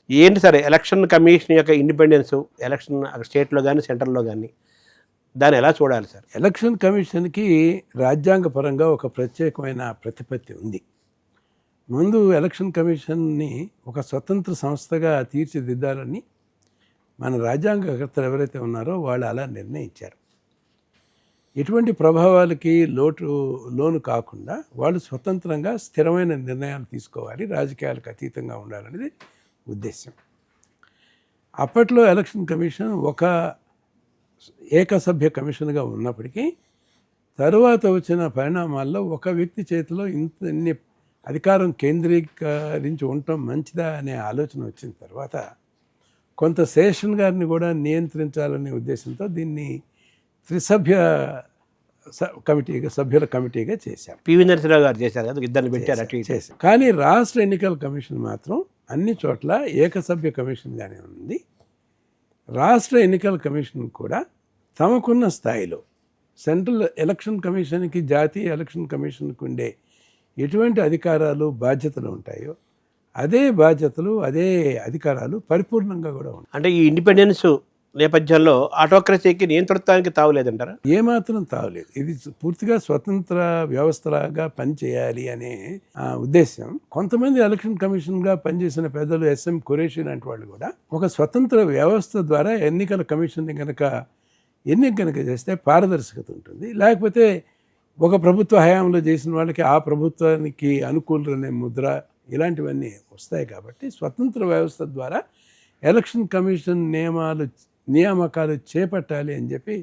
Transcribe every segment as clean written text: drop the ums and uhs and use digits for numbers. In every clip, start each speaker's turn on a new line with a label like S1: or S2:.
S1: ఏంటి sir election commission యొక్క independence, election స్టేట్లో కానీ సెంట్రల్లో కానీ దాన్ని ఎలా చూడాలి సార్?
S2: ఎలక్షన్ కమిషన్కి రాజ్యాంగపరంగా ఒక ప్రత్యేకమైన ప్రతిపత్తి ఉంది. ముందు ఎలక్షన్ కమిషన్ని ఒక స్వతంత్ర సంస్థగా తీర్చిదిద్దాలని మన రాజ్యాంగకర్తలు ఎవరైతే ఉన్నారో వాళ్ళు అలా నిర్ణయించారు. ఎటువంటి ప్రభావాలకి లోను కాకుండా వాళ్ళు స్వతంత్రంగా స్థిరమైన నిర్ణయాలు తీసుకోవాలి, రాజకీయాలకు అతీతంగా ఉండాలనేది ఉద్దేశం. అప్పట్లో ఎలక్షన్ కమిషన్ ఒక ఏకసభ్య కమిషన్గా ఉన్నప్పటికీ తరువాత వచ్చిన పరిణామాల్లో ఒక వ్యక్తి చేతిలో ఇన్ని అధికారం కేంద్రీకరించి ఉండటం మంచిదా అనే ఆలోచన వచ్చిన తర్వాత కొంత శేషన్ గారిని కూడా నియంత్రించాలనే ఉద్దేశంతో దీన్ని త్రిసభ్య సభ్యుల కమిటీగా చేశారు.
S1: పివి నరసింహరావు గారు చేశారు కదా, ఇద్దరిని పెట్టారు.
S2: చేశారు. కానీ రాష్ట్ర ఎన్నికల కమిషన్ మాత్రం అన్ని చోట్ల ఏకసభ్య కమిషన్గానే ఉంది. రాష్ట్ర ఎన్నికల కమిషన్ కూడా తమకున్న స్థాయిలో సెంట్రల్ ఎలక్షన్ కమిషన్కి, జాతీయ ఎలక్షన్ కమిషన్కి ఉండే ఎటువంటి అధికారాలు బాధ్యతలు ఉంటాయో అదే బాధ్యతలు, అదే అధికారాలు పరిపూర్ణంగా కూడా ఉంటాయి.
S1: అంటే ఈ ఇండిపెండెన్స్ నేపథ్యంలో ఆటోక్రసీకి నియంత్రించడానికి తావులేదంటారా?
S2: ఏమాత్రం తావులేదు. ఇది పూర్తిగా స్వతంత్ర వ్యవస్థలాగా పనిచేయాలి అనే ఉద్దేశం. కొంతమంది ఎలక్షన్ కమిషన్గా పనిచేసిన పెద్దలు ఎస్ఎం ఖురేషి లాంటి వాళ్ళు కూడా ఒక స్వతంత్ర వ్యవస్థ ద్వారా ఎన్నికల కమిషన్ని కనుక చేస్తే పారదర్శకత ఉంటుంది. లేకపోతే ఒక ప్రభుత్వ హయాంలో చేసిన వాళ్ళకి ఆ ప్రభుత్వానికి అనుకూలనే ముద్ర ఇలాంటివన్నీ వస్తాయి. కాబట్టి స్వతంత్ర వ్యవస్థ ద్వారా ఎలక్షన్ కమిషన్ నియామకాలు చేపట్టాలి అని చెప్పి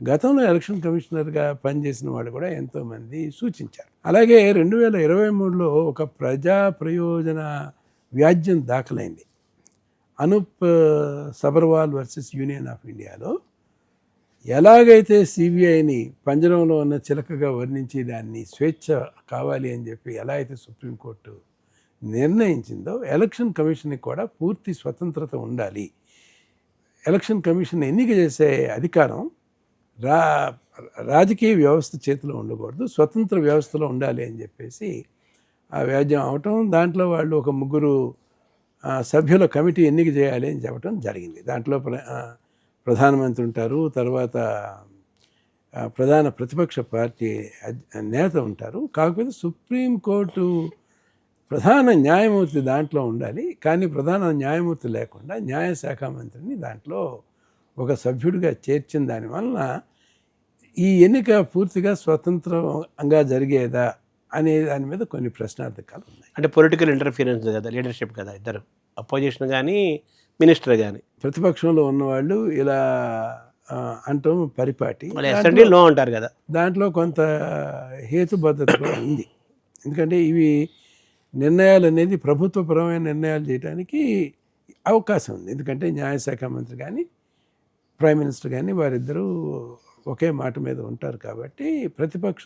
S2: గతంలో ఎలక్షన్ కమిషనర్గా పనిచేసిన వాళ్ళు కూడా ఎంతోమంది సూచించారు. అలాగే 2023లో ఒక ప్రజా ప్రయోజన వ్యాజ్యం దాఖలైంది. Anoop Sabharwal versus union of ఇండియాలో ఎలాగైతే సిబిఐని పంజరంలో ఉన్న చిలకగా వర్ణించి దాన్ని స్వేచ్ఛ కావాలి అని చెప్పి ఎలా అయితే సుప్రీంకోర్టు నిర్ణయించిందో ఎలక్షన్ కమిషన్కి కూడా పూర్తి స్వతంత్రత ఉండాలి. ఎలక్షన్ కమిషన్ ఎన్నిక చేసే అధికారం రాజకీయ వ్యవస్థ చేతిలో ఉండకూడదు, స్వతంత్ర వ్యవస్థలో ఉండాలి అని చెప్పేసి ఆ వ్యాజ్యం అవటం, దాంట్లో వాళ్ళు ఒక 3 సభ్యుల కమిటీ ఎన్నిక చేయాలి అని చెప్పడం జరిగింది. దాంట్లో ప్రధానమంత్రి ఉంటారు, తర్వాత ప్రధాన ప్రతిపక్ష పార్టీ నేత ఉంటారు. కాకపోతే సుప్రీంకోర్టు ప్రధాన న్యాయమూర్తి దాంట్లో ఉండాలి. కానీ ప్రధాన న్యాయమూర్తి లేకుండా న్యాయశాఖ మంత్రిని దాంట్లో ఒక సభ్యుడిగా చేర్చిన దానివలన ఈ ఎన్నిక పూర్తిగా స్వతంత్రంగా జరిగేదా అనే దాని మీద కొన్ని ప్రశ్నార్థకాలు ఉన్నాయి.
S1: అంటే పొలిటికల్ ఇంటర్ఫిరెన్స్ కదా, లీడర్షిప్ కదా, ఇద్దరు అపోజిషన్ కానీ మినిస్టర్ కానీ
S2: ప్రతిపక్షంలో ఉన్నవాళ్ళు ఇలా అంటాం పరిపాటి
S1: లో అంటారు కదా.
S2: దాంట్లో కొంత హేతుబద్ధత కూడా ఉంది. ఎందుకంటే ఇవి నిర్ణయాలు అనేది ప్రభుత్వపరమైన నిర్ణయాలు చేయడానికి అవకాశం ఉంది. ఎందుకంటే న్యాయశాఖ మంత్రి కానీ ప్రైమ్ మినిస్టర్ కానీ వారిద్దరూ ఒకే మాట మీద ఉంటారు. కాబట్టి ప్రతిపక్ష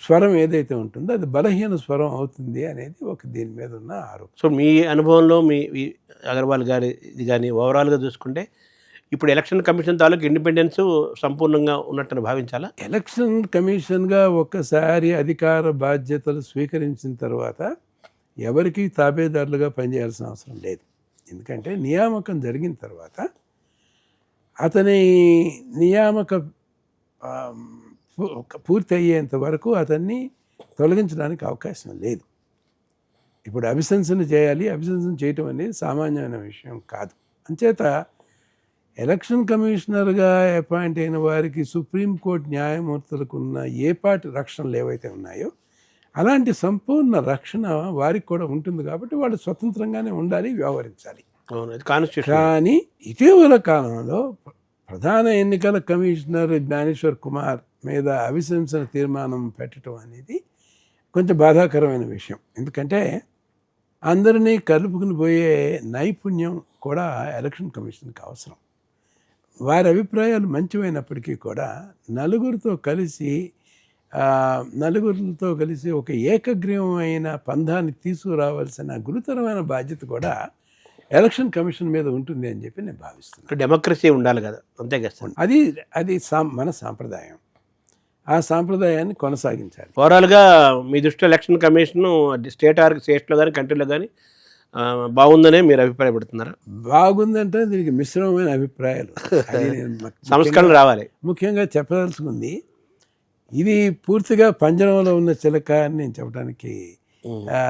S2: స్వరం ఏదైతే ఉంటుందో అది బలహీన స్వరం అవుతుంది అనేది ఒక దీని మీద ఉన్న ఆరోపణ.
S1: సో మీ అనుభవంలో మీ అగర్వాల్ గారి ఇది కానీ ఓవరాల్గా చూసుకుంటే ఇప్పుడు ఎలక్షన్ కమిషన్ తాలూకు ఇండిపెండెన్స్ సంపూర్ణంగా ఉన్నట్టు భావించాలా?
S2: ఎలక్షన్ కమిషన్గా ఒక్కసారి అధికార బాధ్యతలు స్వీకరించిన తర్వాత ఎవరికి తాబేదారులుగా పనిచేయాల్సిన అవసరం లేదు. ఎందుకంటే నియామకం జరిగిన తర్వాత అతని నియామక పూర్తి అయ్యేంత వరకు అతన్ని తొలగించడానికి అవకాశం లేదు. ఇప్పుడు అభిశంసన చేయాలి, అభిశంసన చేయటం అనేది సామాన్యమైన విషయం కాదు. అంచేత ఎలక్షన్ కమిషనర్గా అపాయింట్ అయిన వారికి సుప్రీంకోర్టు న్యాయమూర్తులకు ఉన్న ఏపాటి రక్షణలు ఏవైతే ఉన్నాయో అలాంటి సంపూర్ణ రక్షణ వారికి కూడా ఉంటుంది. కాబట్టి వాళ్ళు స్వతంత్రంగానే ఉండాలి, వ్యవహరించాలి. కానీ ఇటీవల కాలంలో ప్రధాన ఎన్నికల కమిషనర్ జ్ఞానేశ్వర్ కుమార్ మీద అభిశంసన తీర్మానం పెట్టడం అనేది కొంచెం బాధాకరమైన విషయం. ఎందుకంటే అందరినీ కలుపుకుని పోయే నైపుణ్యం కూడా ఎలక్షన్ కమిషన్కి అవసరం. వారి అభిప్రాయాలు మంచివైనప్పటికీ కూడా నలుగురితో కలిసి ఒక ఏకగ్రీవమైన పంధాన్ని తీసుకురావాల్సిన గురుతరమైన బాధ్యత కూడా ఎలక్షన్ కమిషన్ మీద ఉంటుంది అని చెప్పి నేను భావిస్తున్నాను.
S1: డెమోక్రసీ ఉండాలి కదా, అంతే కదా.
S2: అది మన సాంప్రదాయం. ఆ సాంప్రదాయాన్ని కొనసాగించాలి.
S1: ఓవరాల్గా మీ దృష్టిలో ఎలక్షన్ కమిషన్ స్టేట్లో కానీ కంట్రీలో కానీ బాగుందనే మీరు అభిప్రాయపడుతున్నారా?
S2: బాగుందంటే దీనికి మిశ్రమమైన అభిప్రాయాలు. అది నేను
S1: సంస్కరణ రావాలి.
S2: ముఖ్యంగా చెప్పదలుచుకుంది, ఇది పూర్తిగా పంజరంలో ఉన్న చిలక అని నేను చెప్పడానికి ఆ,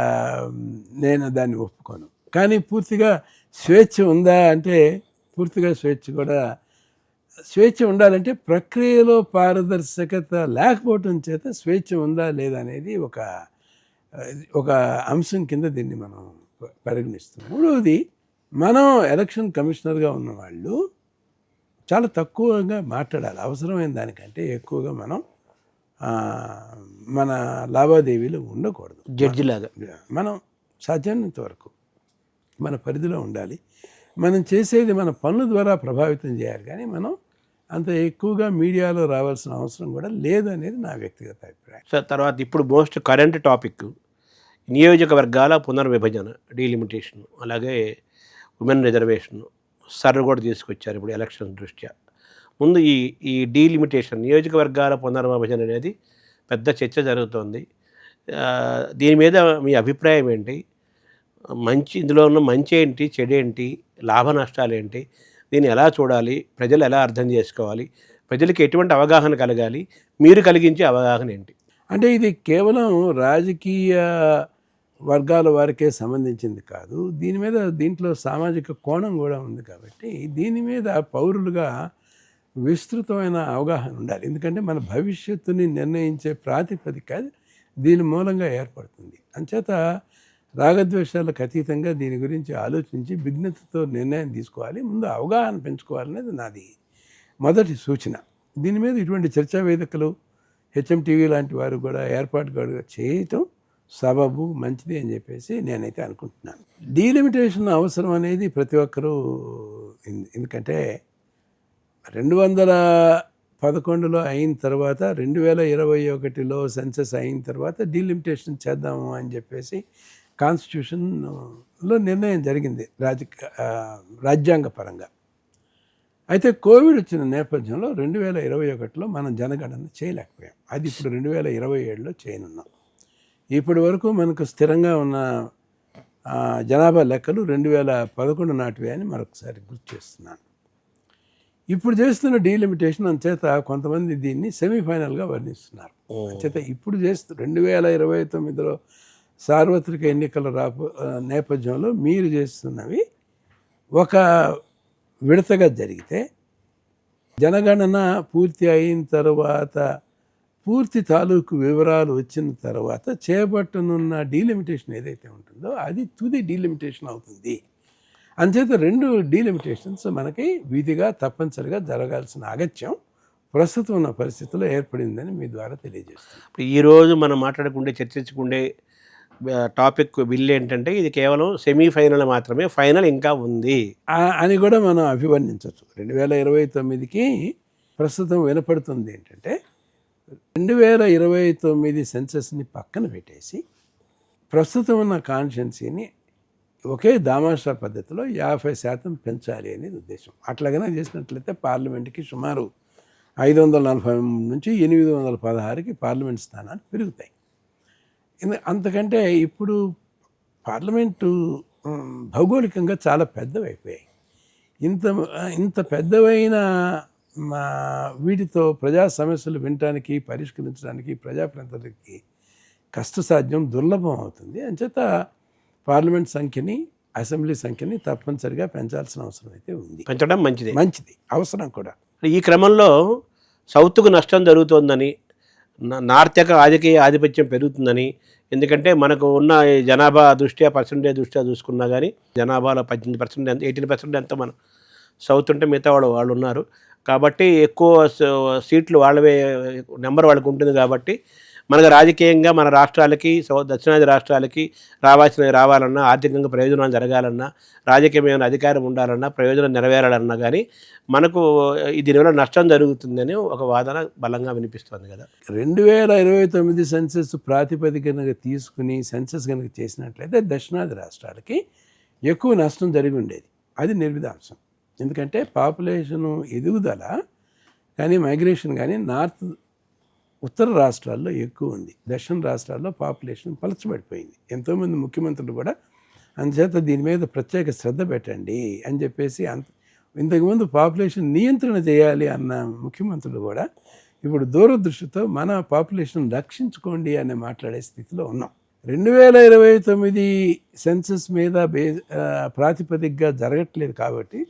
S2: నేను దాన్ని ఒప్పుకోను. కానీ పూర్తిగా స్వేచ్ఛ ఉందా అంటే పూర్తిగా స్వేచ్ఛ ఉండాలంటే ప్రక్రియలో పారదర్శకత లేకపోవటం చేత స్వేచ్ఛ ఉందా లేదా అనేది ఒక అంశం కింద దీన్ని మనం పరిగణిస్తాం. మూడవది, మనం ఎలక్షన్ కమిషనర్గా ఉన్న వాళ్ళు చాలా తక్కువగా మాట్లాడాలి. అవసరమైన దానికంటే ఎక్కువగా మనం మన లావాదేవీలు ఉండకూడదు.
S1: జడ్జిలాగా
S2: మనం సాధ్యమైనంత వరకు మన పరిధిలో ఉండాలి. మనం చేసేది మన పనుల ద్వారా ప్రభావితం చేయాలి, కానీ మనం అంత ఎక్కువగా మీడియాలో రావాల్సిన అవసరం కూడా లేదు అనేది నా వ్యక్తిగత అభిప్రాయం.
S1: సార్, తర్వాత ఇప్పుడు మోస్ట్ కరెంట్ టాపిక్ నియోజకవర్గాల పునర్విభజన, డీలిమిటేషన్, అలాగే ఉమెన్ రిజర్వేషన్ సర్ కూడా తీసుకొచ్చారు ఇప్పుడు ఎలక్షన్ దృష్ట్యా. ముందు ఈ డీలిమిటేషన్, నియోజకవర్గాల పునర్విభజన అనేది పెద్ద చర్చ జరుగుతోంది. దీని మీద మీ అభిప్రాయం ఏంటి? ఇందులో ఉన్న మంచి ఏంటి, చెడేంటి, లాభ నష్టాలు ఏంటి, దీన్ని ఎలా చూడాలి, ప్రజలు ఎలా అర్థం చేసుకోవాలి, ప్రజలకు ఎటువంటి అవగాహన కలగాలి, మీరు కలిగించే అవగాహన ఏంటి?
S2: అంటే ఇది కేవలం రాజకీయ వర్గాల వారికే సంబంధించింది కాదు. దీంట్లో సామాజిక కోణం కూడా ఉంది. కాబట్టి దీని మీద పౌరులుగా విస్తృతమైన అవగాహన ఉండాలి. ఎందుకంటే మన భవిష్యత్తుని నిర్ణయించే ప్రాతిపదిక దీని మూలంగా ఏర్పడుతుంది. అంచేత రాగద్వేషాలకు అతీతంగా దీని గురించి ఆలోచించి విఘ్నతతో నిర్ణయం తీసుకోవాలి. ముందు అవగాహన పెంచుకోవాలనేది నాది మొదటి సూచన. దీని మీద ఇటువంటి చర్చా వేదికలు HMTV లాంటి వారు కూడా ఏర్పాటు చేయటం సబబు మంచిది అని చెప్పేసి నేనైతే అనుకుంటున్నాను. డీలిమిటేషన్ అవసరం అనేది ప్రతి ఒక్కరూ, ఎందుకంటే 2011లో అయిన తర్వాత 2021లో సెన్సస్ అయిన తర్వాత డీలిమిటేషన్ చేద్దాము అని చెప్పేసి కాన్స్టిట్యూషన్లో నిర్ణయం జరిగింది రాజ్యాంగ పరంగా. అయితే కోవిడ్ వచ్చిన నేపథ్యంలో 2021లో మనం జనగణన చేయలేకపోయాం. అది ఇప్పుడు 2027లో చేయనున్నాం. ఇప్పటి వరకు మనకు స్థిరంగా ఉన్న జనాభా లెక్కలు 2011 నాటివే అని మరొకసారి గుర్తు చేస్తున్నాను. ఇప్పుడు చేస్తున్న డీలిమిటేషన్ అంచేత కొంతమంది దీన్ని సెమీఫైనల్గా వర్ణిస్తున్నారు. అంచేత ఇప్పుడు 2029లో సార్వత్రిక ఎన్నికల నేపథ్యంలో మీరు చేస్తున్నవి ఒక విడతగా జరిగితే, జనగణన పూర్తి అయిన తర్వాత పూర్తి తాలూకు వివరాలు వచ్చిన తర్వాత చేపట్టనున్న డీలిమిటేషన్ ఏదైతే ఉంటుందో అది తుది డీలిమిటేషన్ అవుతుంది. అంచేత 2 డీలిమిటేషన్స్ మనకి విధిగా తప్పనిసరిగా జరగాల్సిన అగత్యం ప్రస్తుతం ఉన్న పరిస్థితుల్లో ఏర్పడిందని మీ ద్వారా తెలియజేస్తాను.
S1: ఇప్పుడు ఈరోజు మనం చర్చించుకుండే టాపిక్ బిల్ ఏంటంటే ఇది కేవలం సెమీఫైనల్ మాత్రమే, ఫైనల్ ఇంకా ఉంది
S2: అని కూడా మనం అభివర్ణించవచ్చు. 2029కి ప్రస్తుతం వినపడుతుంది ఏంటంటే 2029 సెన్సస్ని పక్కన పెట్టేసి ప్రస్తుతం ఉన్న కాన్స్టిట్యున్సీని ఒకే దామాషా పద్ధతిలో 50% పెంచాలి అనేది ఉద్దేశం. అట్లాగనే చేసినట్లయితే పార్లమెంట్కి సుమారు 540 నుంచి 816కి పార్లమెంట్ స్థానాలు పెరుగుతాయి. అంతకంటే ఇప్పుడు పార్లమెంటు భౌగోళికంగా చాలా పెద్దవైపోయాయి. ఇంత పెద్దవైన వీటితో ప్రజా సమస్యలు వినటానికి, పరిష్కరించడానికి ప్రజాప్రతినిధులకి కష్టసాధ్యం, దుర్లభం అవుతుంది. అంచేత పార్లమెంట్ సంఖ్యని, అసెంబ్లీ సంఖ్యని తప్పనిసరిగా పెంచాల్సిన అవసరం అయితే ఉంది.
S1: పెంచడం మంచిది,
S2: అవసరం కూడా.
S1: ఈ క్రమంలో సౌత్కు నష్టం జరుగుతోందని, నార్త్ యొక్క రాజకీయ ఆధిపత్యం పెరుగుతుందని, ఎందుకంటే మనకు ఉన్న జనాభా దృష్ట్యా పర్సెంటేజ్ దృష్ట్యా చూసుకున్నా కానీ జనాభాలో 18%, 18% ఎంత మన సౌత్ ఉంటే మిగతా వాళ్ళు ఉన్నారు. కాబట్టి ఎక్కువ సీట్లు వాళ్ళవే, నెంబర్ వాళ్ళకి ఉంటుంది. కాబట్టి మనకు రాజకీయంగా మన రాష్ట్రాలకి, దక్షిణాది రాష్ట్రాలకి రావాలన్నా, ఆర్థికంగా ప్రయోజనాలు జరగాలన్నా, రాజకీయమైన అధికారం ఉండాలన్నా, ప్రయోజనం నెరవేరాలన్నా కానీ మనకు దీనివల్ల నష్టం జరుగుతుందని ఒక వాదన బలంగా వినిపిస్తుంది కదా.
S2: 2029 సెన్సస్ ప్రాతిపదికనగా తీసుకుని సెన్సస్ కనుక చేసినట్లయితే దక్షిణాది రాష్ట్రాలకి ఎక్కువ నష్టం జరిగి ఉండేది. అది నిర్విధాంశం. ఎందుకంటే పాపులేషను ఎదుగుదల కానీ, మైగ్రేషన్ కానీ ఉత్తర రాష్ట్రాల్లో ఎక్కువ ఉంది. దక్షిణ రాష్ట్రాల్లో పాపులేషన్ పలచబడిపోయింది. ఎంతోమంది ముఖ్యమంత్రులు కూడా అందుచేత దీని మీద ప్రత్యేక శ్రద్ధ పెట్టండి అని చెప్పేసి ఇంతకుముందు పాపులేషన్ నియంత్రణ చేయాలి అన్న ముఖ్యమంత్రులు కూడా ఇప్పుడు దూరదృష్టితో మన పాపులేషన్ రక్షించుకోండి అని మాట్లాడే స్థితిలో ఉన్నాం. 2029 సెన్సస్ మీద ప్రాతిపదికగా జరగట్లేదు కాబట్టి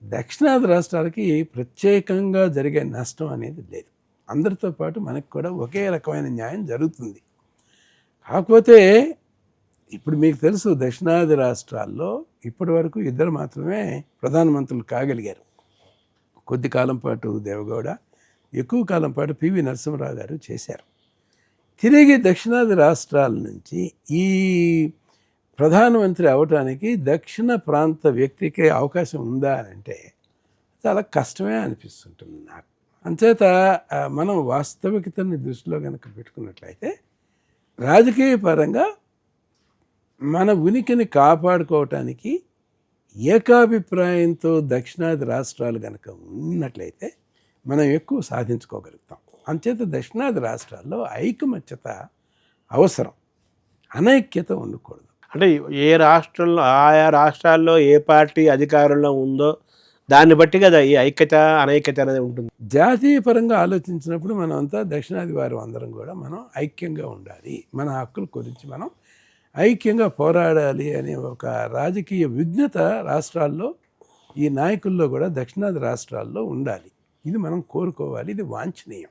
S2: దక్షిణాది రాష్ట్రాలకి ప్రత్యేకంగా జరిగే నష్టం అనేది లేదు. అందరితో పాటు మనకు కూడా ఒకే రకమైన న్యాయం జరుగుతుంది. కాకపోతే ఇప్పుడు మీకు తెలుసు, దక్షిణాది రాష్ట్రాల్లో ఇప్పటి వరకు 2 మాత్రమే ప్రధానమంత్రులు కాగలిగారు. కొద్ది కాలం పాటు దేవగౌడ, ఎక్కువ కాలం పాటు పివి నరసింహరావు గారు చేశారు. తిరిగి దక్షిణాది రాష్ట్రాల నుంచి ఈ ప్రధానమంత్రి అవటానికి దక్షిణ ప్రాంత వ్యక్తికి అవకాశం ఉందా అంటే చాలా కష్టమే అనిపిస్తుంటుంది నాకు. అంచేత మనం వాస్తవికతని దృష్టిలో కనుక పెట్టుకున్నట్లయితే రాజకీయ పరంగా మన ఉనికిని కాపాడుకోవటానికి ఏకాభిప్రాయంతో దక్షిణాది రాష్ట్రాలు కనుక ఉన్నట్లయితే మనం ఎక్కువ సాధించుకోగలుగుతాం. అంచేత దక్షిణాది రాష్ట్రాల్లో ఐకమత్యత అవసరం, అనైక్యత ఉండకూడదు.
S1: అంటే ఏ రాష్ట్రంలో ఆయా రాష్ట్రాల్లో ఏ పార్టీ అధికారంలో ఉందో దాన్ని బట్టి కదా ఈ ఐక్యత అనైక్యత అనేది ఉంటుంది.
S2: జాతీయ పరంగా ఆలోచించినప్పుడు మనం అంతా దక్షిణాది వారు అందరం కూడా మనం ఐక్యంగా ఉండాలి, మన హక్కుల గురించి మనం ఐక్యంగా పోరాడాలి అనే ఒక రాజకీయ విజ్ఞత రాష్ట్రాల్లో, ఈ నాయకుల్లో కూడా దక్షిణాది రాష్ట్రాల్లో ఉండాలి. ఇది మనం కోరుకోవాలి, ఇది వాంఛనీయం.